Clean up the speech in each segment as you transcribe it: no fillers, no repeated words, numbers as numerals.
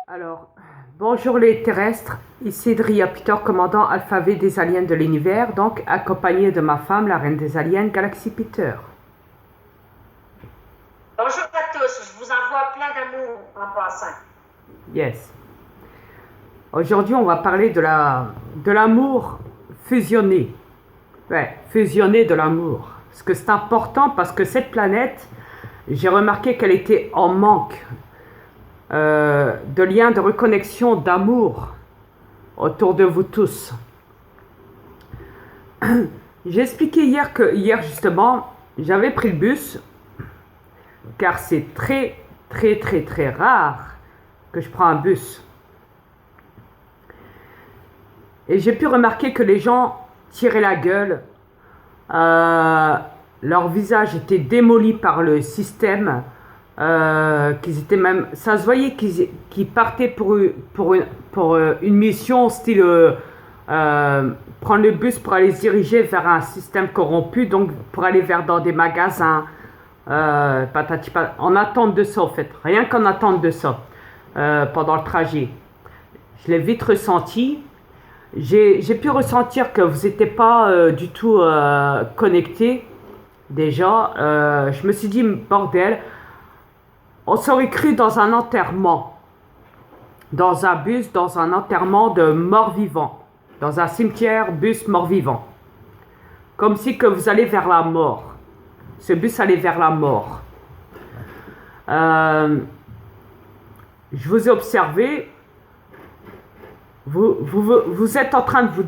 Alors, bonjour les terrestres, ici Dria Peter, commandant alphabet des aliens de l'univers, donc accompagné de ma femme, la reine des aliens, Galaxy Peter. Bonjour à tous, je vous envoie plein d'amour en passant. Yes. Aujourd'hui, on va parler de l'amour fusionné. Ouais, fusionné de l'amour. Parce que c'est important, parce que cette planète, j'ai remarqué qu'elle était en manque de liens, de reconnexion, d'amour autour de vous tous. J'ai expliqué hier justement, j'avais pris le bus, car c'est très rare que je prends un bus. Et j'ai pu remarquer que les gens tiraient la gueule, leur visage était démoli par le système, qu'ils étaient même, ça se voyait qu'ils partaient pour une mission style prendre le bus pour aller se diriger vers un système corrompu, donc pour aller dans des magasins, en attente de ça en fait, rien qu'en attente de ça, pendant le trajet. Je l'ai vite ressenti. J'ai pu ressentir que vous n'étiez pas du tout connectés déjà. Je me suis dit, bordel, on s'aurait cru dans un enterrement, dans un bus, dans un enterrement de morts-vivants, dans un cimetière bus mort-vivant. Comme si que vous allez vers la mort. Ce bus allait vers la mort. Je vous ai observé. Vous êtes en train de vous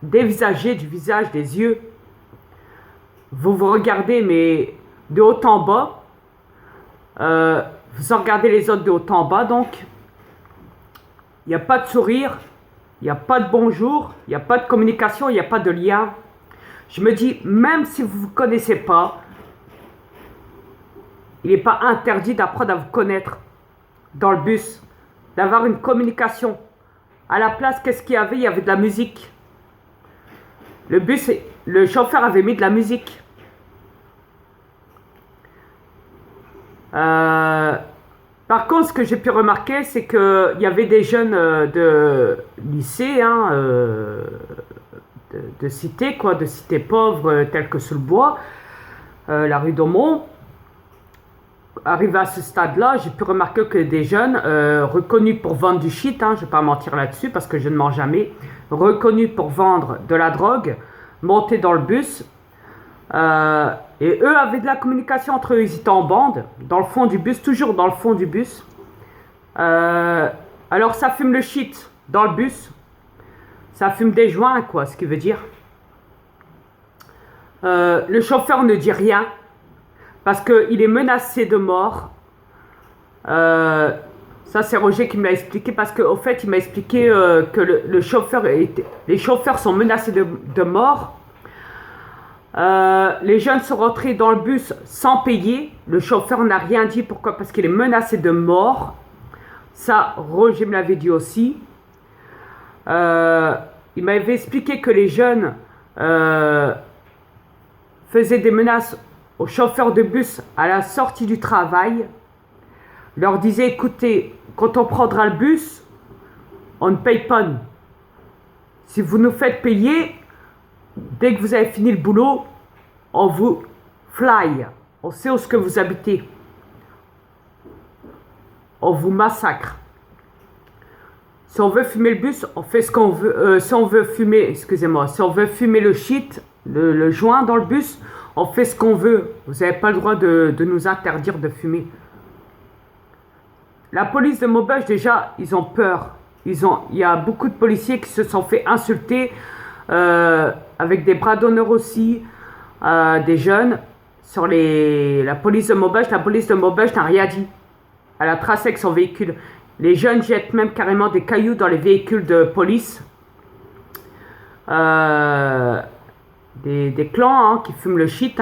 dévisager du visage, des yeux. Vous vous regardez, mais de haut en bas. Vous regardez les autres de haut en bas, donc. Il n'y a pas de sourire, il n'y a pas de bonjour, il n'y a pas de communication, il n'y a pas de lien. Je me dis, même si vous ne vous connaissez pas, il n'est pas interdit d'apprendre à vous connaître dans le bus, d'avoir une communication. À la place, qu'est-ce qu'il y avait? Il y avait de la musique. Le chauffeur avait mis de la musique. Par contre, ce que j'ai pu remarquer, c'est qu'il y avait des jeunes de lycée, de cité, quoi, de cité pauvre, telles que sous le bois, la rue d'Aumont. Arrivé à ce stade-là, j'ai pu remarquer que des jeunes reconnus pour vendre du shit, je ne vais pas mentir là-dessus parce que je ne mens jamais, reconnus pour vendre de la drogue, montaient dans le bus, et eux avaient de la communication entre eux, ils étaient en bande, dans le fond du bus, toujours dans le fond du bus. Alors ça fume le shit dans le bus, ça fume des joints, quoi, ce qui veut dire. Le chauffeur ne dit rien, parce qu'il est menacé de mort. Ça, c'est Roger qui m'a expliqué, parce qu'au fait, il m'a expliqué que les chauffeurs sont menacés de mort. Les jeunes sont rentrés dans le bus sans payer. Le chauffeur n'a rien dit. Pourquoi? Parce qu'il est menacé de mort. Ça, Roger me l'avait dit aussi. Il m'avait expliqué que les jeunes faisaient des menaces aux chauffeurs de bus à la sortie du travail, leur disait, écoutez, quand on prendra le bus, on ne paye pas nous. Si vous nous faites payer, dès que vous avez fini le boulot, on vous fly, on sait où ce que vous habitez. On vous massacre. Si on veut fumer le bus, on fait ce qu'on veut. Si on veut fumer, excusez-moi, si on veut fumer le shit, le joint dans le bus, on fait ce qu'on veut. Vous n'avez pas le droit de nous interdire de fumer. La police de Maubeuge, déjà, ils ont peur. Il y a beaucoup de policiers qui se sont fait insulter, avec des bras d'honneur aussi, des jeunes, sur la police de Maubeuge. La police de Maubeuge n'a rien dit. Elle a tracé avec son véhicule. Les jeunes jettent même carrément des cailloux dans les véhicules de police. Des clans qui fument le shit.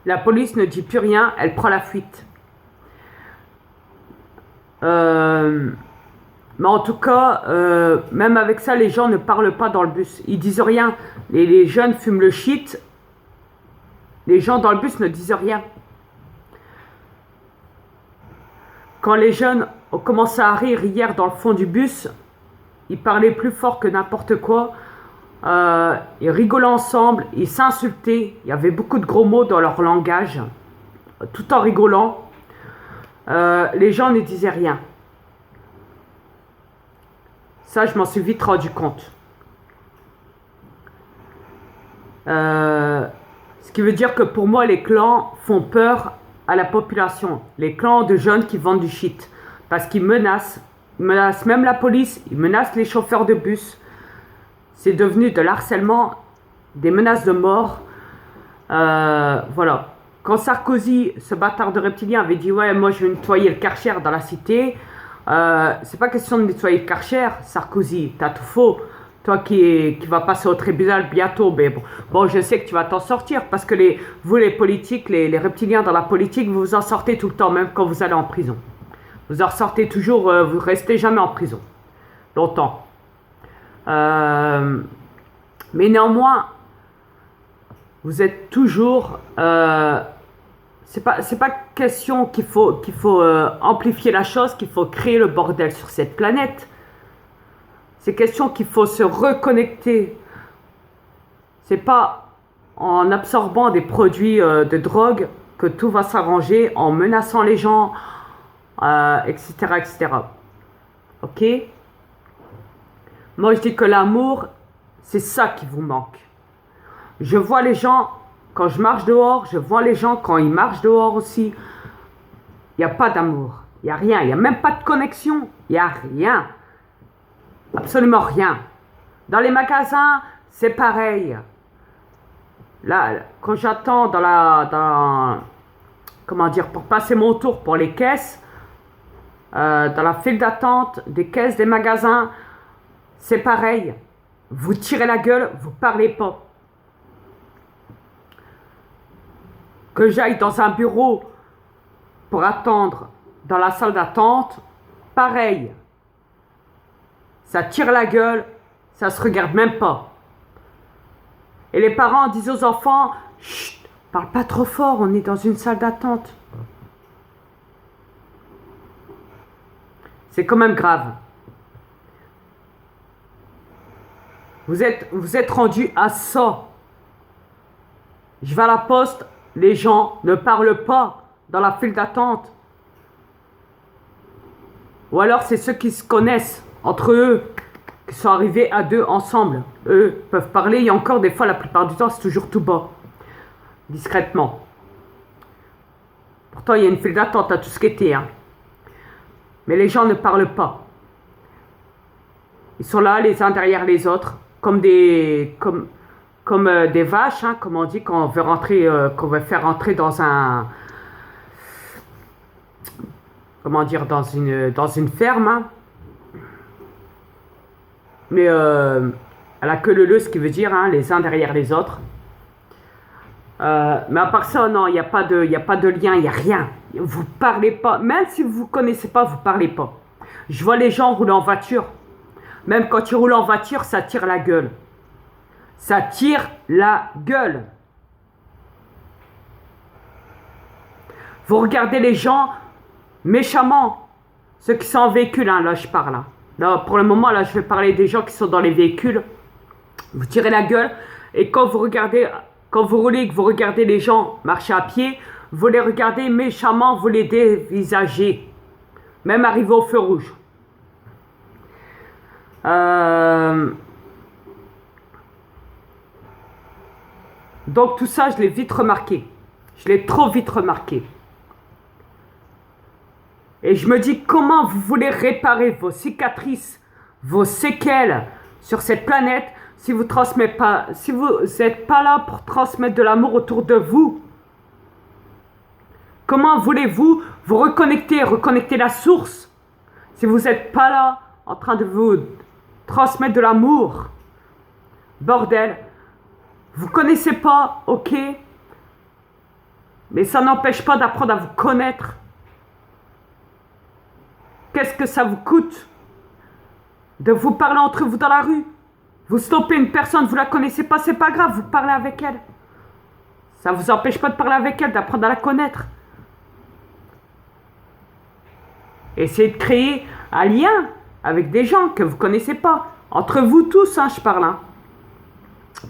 La police ne dit plus rien, elle prend la fuite. Mais en tout cas, même avec ça, les gens ne parlent pas dans le bus. Ils disent rien. Les jeunes fument le shit. Les gens dans le bus ne disent rien. Quand les jeunes ont commencé à rire hier dans le fond du bus. Ils parlaient plus fort que n'importe quoi. Ils rigolaient ensemble, ils s'insultaient. Il y avait beaucoup de gros mots dans leur langage, tout en rigolant. Les gens ne disaient rien. Ça, je m'en suis vite rendu compte. Ce qui veut dire que pour moi, les clans font peur à la population. Les clans de jeunes qui vendent du shit. Parce qu'ils menacent. Ils menacent même la police. Ils menacent les chauffeurs de bus. C'est devenu de l'harcèlement, des menaces de mort. Voilà. Quand Sarkozy, ce bâtard de reptilien, avait dit « Ouais, moi je vais nettoyer le Karcher dans la cité », c'est pas question de nettoyer le Karcher, Sarkozy, t'as tout faux. Toi qui va passer au tribunal bientôt, mais bon, je sais que tu vas t'en sortir parce que vous les politiques, les reptiliens dans la politique, vous vous en sortez tout le temps, même quand vous allez en prison. Vous en sortez toujours, vous restez jamais en prison. Longtemps. Mais néanmoins, vous êtes toujours... c'est pas question qu'il faut amplifier la chose, qu'il faut créer le bordel sur cette planète. C'est question qu'il faut se reconnecter. C'est pas en absorbant des produits de drogue que tout va s'arranger, en menaçant les gens, etc., etc. Ok? Moi, je dis que l'amour, c'est ça qui vous manque. Je vois les gens, quand je marche dehors, je vois les gens quand ils marchent dehors aussi. Il n'y a pas d'amour. Il n'y a rien. Il n'y a même pas de connexion. Il n'y a rien. Absolument rien. Dans les magasins, c'est pareil. Là, quand j'attends comment dire, pour passer mon tour pour les caisses, dans la file d'attente des caisses des magasins, c'est pareil. Vous tirez la gueule, vous parlez pas. Que j'aille dans un bureau pour attendre dans la salle d'attente, pareil. Ça tire la gueule, ça se regarde même pas. Et les parents disent aux enfants, chut, parle pas trop fort, on est dans une salle d'attente. C'est quand même grave. Vous êtes rendu à ça. Je vais à la poste, les gens ne parlent pas dans la file d'attente. Ou alors c'est ceux qui se connaissent entre eux, qui sont arrivés à deux ensemble. Eux peuvent parler, il y a encore des fois, la plupart du temps, c'est toujours tout bas. Discrètement. Pourtant, il y a une file d'attente à tout ce qui était. Hein. Mais les gens ne parlent pas. Ils sont là, les uns derrière les autres, comme des vaches, hein, comme on dit, quand on veut rentrer, qu'on veut faire rentrer dans un... Comment dire, dans une ferme. Hein. Mais à la queue leu-leu, ce qui veut dire, hein, les uns derrière les autres. Mais à part ça, non, il n'y a pas de lien, il n'y a rien. Vous parlez pas. Même si vous ne connaissez pas, vous parlez pas. Je vois les gens rouler en voiture. Même quand ils roulent en voiture, ça tire la gueule. Ça tire la gueule. Vous regardez les gens méchamment. Ceux qui sont en véhicule, hein, là je parle. Hein. Là, pour le moment, là je vais parler des gens qui sont dans les véhicules. Vous tirez la gueule. Et quand vous regardez, quand vous roulez, que vous regardez les gens marcher à pied, vous les regardez méchamment, vous les dévisagez. Même arrivé au feu rouge. Donc tout ça, je l'ai vite remarqué. Je l'ai trop vite remarqué. Et je me dis, comment vous voulez réparer vos cicatrices, vos séquelles sur cette planète si vous transmettez pas, si vous n'êtes pas là pour transmettre de l'amour autour de vous? Comment voulez-vous vous reconnecter la source si vous n'êtes pas là en train de vous transmettre de l'amour? Bordel. Vous connaissez pas, ok, mais ça n'empêche pas d'apprendre à vous connaître. Qu'est-ce que ça vous coûte de vous parler entre vous dans la rue? Vous stoppez une personne, vous la connaissez pas, c'est pas grave, vous parlez avec elle. Ça vous empêche pas de parler avec elle, d'apprendre à la connaître. Essayez de créer un lien avec des gens que vous ne connaissez pas. Entre vous tous, hein, je parle. Hein.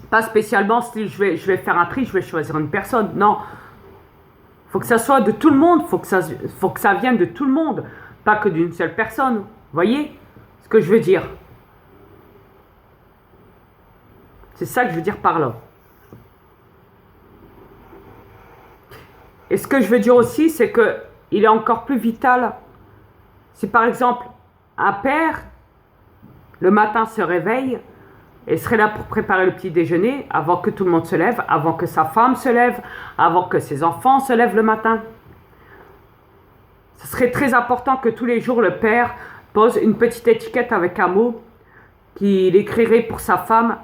Pas spécialement si je vais faire un tri, je vais choisir une personne. Non. Il faut que ça soit de tout le monde. Faut que ça vienne de tout le monde. Pas que d'une seule personne. Vous voyez ce que je veux dire? C'est ça que je veux dire par là. Et ce que je veux dire aussi, c'est qu'il est encore plus vital. Si par exemple, un père, le matin se réveille et serait là pour préparer le petit déjeuner avant que tout le monde se lève, avant que sa femme se lève, avant que ses enfants se lèvent le matin. Ce serait très important que tous les jours, le père pose une petite étiquette avec un mot qu'il écrirait pour sa femme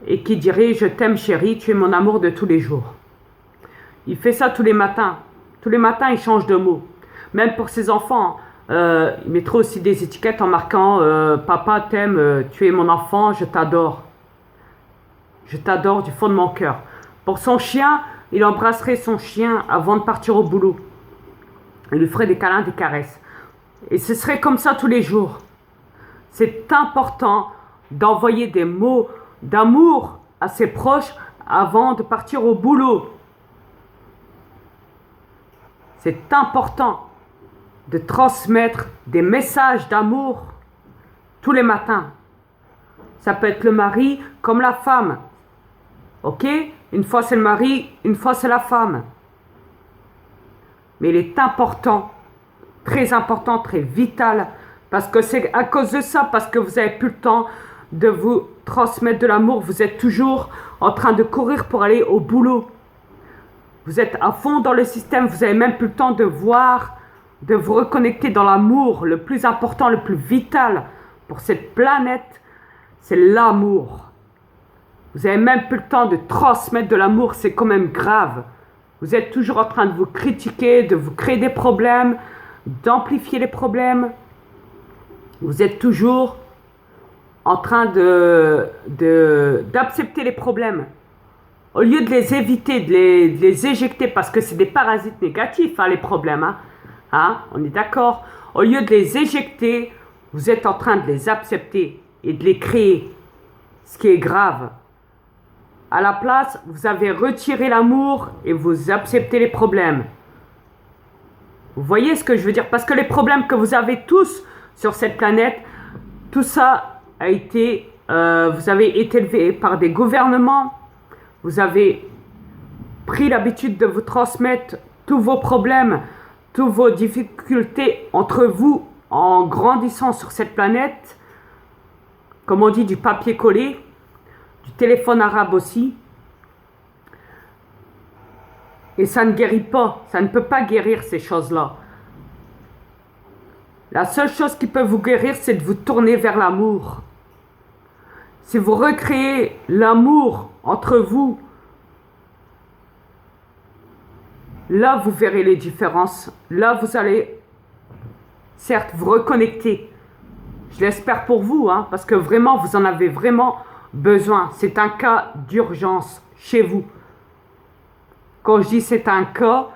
et qui dirait « Je t'aime chérie, tu es mon amour de tous les jours ». Il fait ça tous les matins. Tous les matins, il change de mot. Même pour ses enfants, il mettrait aussi des étiquettes en marquant Papa t'aime, tu es mon enfant, je t'adore. Je t'adore du fond de mon cœur. Pour son chien, il embrasserait son chien avant de partir au boulot. Il lui ferait des câlins, des caresses. Et ce serait comme ça tous les jours. C'est important d'envoyer des mots d'amour à ses proches avant de partir au boulot. C'est important de transmettre des messages d'amour tous les matins. Ça peut être le mari comme la femme. Ok? Une fois c'est le mari, une fois c'est la femme. Mais il est important, très vital, parce que c'est à cause de ça, parce que vous n'avez plus le temps de vous transmettre de l'amour. Vous êtes toujours en train de courir pour aller au boulot. Vous êtes à fond dans le système, vous n'avez même plus le temps de voir, de vous reconnecter dans l'amour. Le plus important, le plus vital pour cette planète, c'est l'amour. Vous n'avez même plus le temps de transmettre de l'amour, c'est quand même grave. Vous êtes toujours en train de vous critiquer, de vous créer des problèmes, d'amplifier les problèmes. Vous êtes toujours en train d'accepter les problèmes. Au lieu de les éviter, de les éjecter, parce que c'est des parasites négatifs, hein, les problèmes. On est d'accord? Au lieu de les éjecter, vous êtes en train de les accepter et de les créer. Ce qui est grave. À la place, vous avez retiré l'amour et vous acceptez les problèmes. Vous voyez ce que je veux dire? Parce que les problèmes que vous avez tous sur cette planète, tout ça a été, vous avez été élevé par des gouvernements. Vous avez pris l'habitude de vous transmettre tous vos problèmes, toutes vos difficultés entre vous en grandissant sur cette planète. Comme on dit, du papier collé, du téléphone arabe aussi. Et ça ne guérit pas, ça ne peut pas guérir ces choses-là. La seule chose qui peut vous guérir, c'est de vous tourner vers l'amour. Si vous recréez l'amour entre vous, là vous verrez les différences. Là vous allez, certes, vous reconnecter. Je l'espère pour vous, parce que vraiment vous en avez vraiment besoin. C'est un cas d'urgence chez vous. Quand je dis c'est un cas,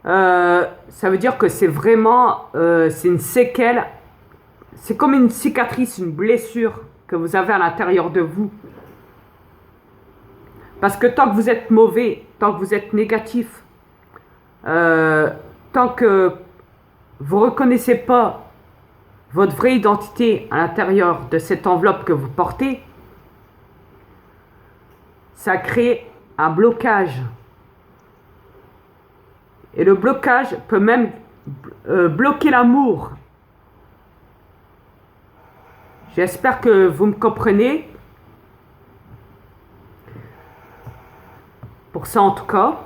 ça veut dire que c'est vraiment, c'est une séquelle. C'est comme une cicatrice, une blessure que vous avez à l'intérieur de vous. Parce que tant que vous êtes mauvais, tant que vous êtes négatif, tant que vous ne reconnaissez pas votre vraie identité à l'intérieur de cette enveloppe que vous portez, ça crée un blocage. Et le blocage peut même bloquer l'amour. J'espère que vous me comprenez. Pour ça en tout cas.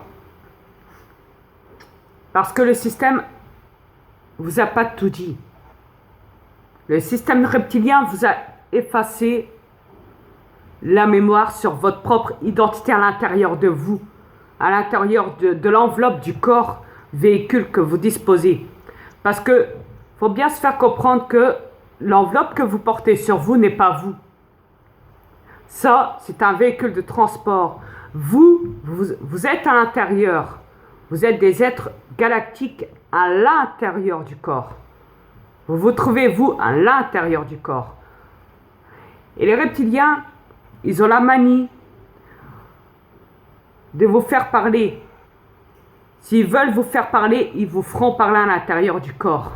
Parce que le système vous a pas tout dit. Le système reptilien vous a effacé la mémoire sur votre propre identité à l'intérieur de vous. À l'intérieur de l'enveloppe du corps véhicule que vous disposez. Parce que faut bien se faire comprendre que l'enveloppe que vous portez sur vous n'est pas vous. Ça, c'est un véhicule de transport. Vous êtes à l'intérieur. Vous êtes des êtres galactiques à l'intérieur du corps. Vous vous trouvez, vous, à l'intérieur du corps. Et les reptiliens, ils ont la manie de vous faire parler. S'ils veulent vous faire parler, ils vous feront parler à l'intérieur du corps.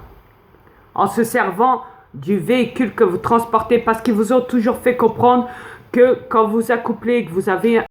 En se servant du véhicule que vous transportez, parce qu'ils vous ont toujours fait comprendre que quand vous accouplez, que vous avez